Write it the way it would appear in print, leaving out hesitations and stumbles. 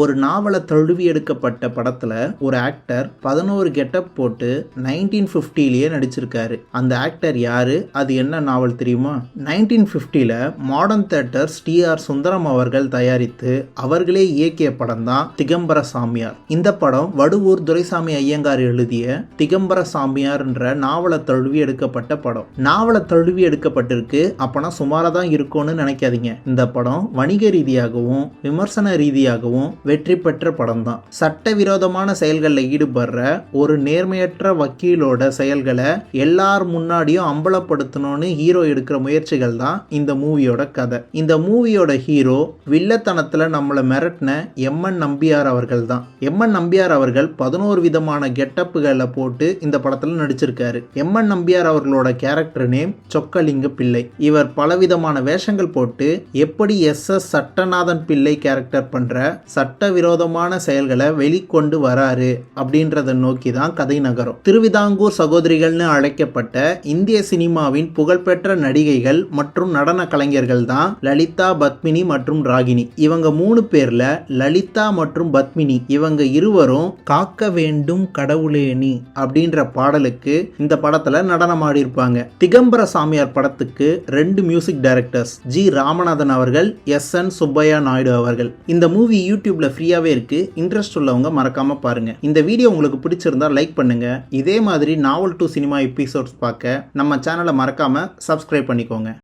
ஒரு நாவலை தழுவி எடுக்கப்பட்ட படத்துல ஒரு ஆக்டர் 11 கெட்டப் போட்டு 1950லேயே நடிச்சிருக்காரு. அந்த ஆக்டர் யாரு, அது என்ன நாவல் தெரியுமா? 1950ல மாடர்ன் தியேட்டர்ஸ் டி.ஆர். சுந்தரம் அவர்கள் தயாரித்து அவர்களே இயக்கிய படம் தான் திகம்பர சாமியார். இந்த படம் வடுவூர் துரைசாமி ஐயங்கார் எழுதிய திகம்பர சாமியார் என்ற நாவலை தழுவி எடுக்கப்பட்ட படம். நாவலை தழுவி எடுக்கப்பட்டிருக்கு, அப்பனா சுமாரா தான் இருக்கும்னு நினைக்காதீங்க. இந்த படம் வணிக ரீதியாகவும் விமர்சன ரீதியாகவும் வெற்றி பெற்ற படம் தான். சட்டவிரோதமான செயல்களில் ஈடுபடுற ஒரு நேர்மையற்ற வக்கீலோட செயல்களை எல்லார் முன்னாடியும் அம்பலப்படுத்தணும்னு ஹீரோ எடுக்கிற முயற்சிகள் தான் இந்த மூவியோட கதை. இந்த மூவியோட ஹீரோ வில்லத்தனத்துல நம்மளை மிரட்டின எம்.என். நம்பியார் அவர்கள் தான். எம்.என். நம்பியார் அவர்கள் 11 விதமான கெட்டப்புகளை போட்டு இந்த படத்துல நடிச்சிருக்காரு. எம்.என். நம்பியார் அவர்களோட கேரக்டர் நேம் சொக்கலிங்க பிள்ளை. இவர் பலவிதமான வேஷங்கள் போட்டு எப்படி எஸ்.எஸ். சட்டநாதன் பிள்ளை கேரக்டர் பண்ற சட்டவிரோதமான செயல்களை வெளிக்கொண்டு வராரு அப்படின்றத நோக்கி தான் கதை நகரும். திருவிதாங்கூர் சகோதரிகள்னு அழைக்கப்பட்ட இந்திய சினிமாவின் புகழ்பெற்ற நடிகைகள் மற்றும் நடன கலைஞர்கள் தான் லலிதா, பத்மினி மற்றும் ராகினி. இவங்க 3 பேர்ல லலிதா மற்றும் பத்மினி இவங்க இருவரும் காக்க வேண்டும் கடவுளேனி அப்படின்ற பாடலுக்கு இந்த படத்துல நடனம் ஆடி இருப்பாங்க. திகம்பர சாமியார் படத்துக்கு 2 மியூசிக் டைரக்டர்ஸ், ஜி ராமநாதன் அவர்கள், எஸ்.என். சுப்பையா நாயுடு அவர்கள். இந்த மூவி யூடியூப்ல ஃப்ரீயாவே இருக்கு. இன்ட்ரெஸ்ட் உள்ளவங்க மறக்காம பாருங்க. இந்த வீடியோ உங்களுக்கு பிடிச்சிருந்தா லைக் பண்ணுங்க. இதே மாதிரி நாவல் 2 சினிமா எபிசோட்ஸ் பார்க்க நம்ம சேனலை மறக்காம சப்ஸ்கிரைப் பண்ணிக்கோங்க.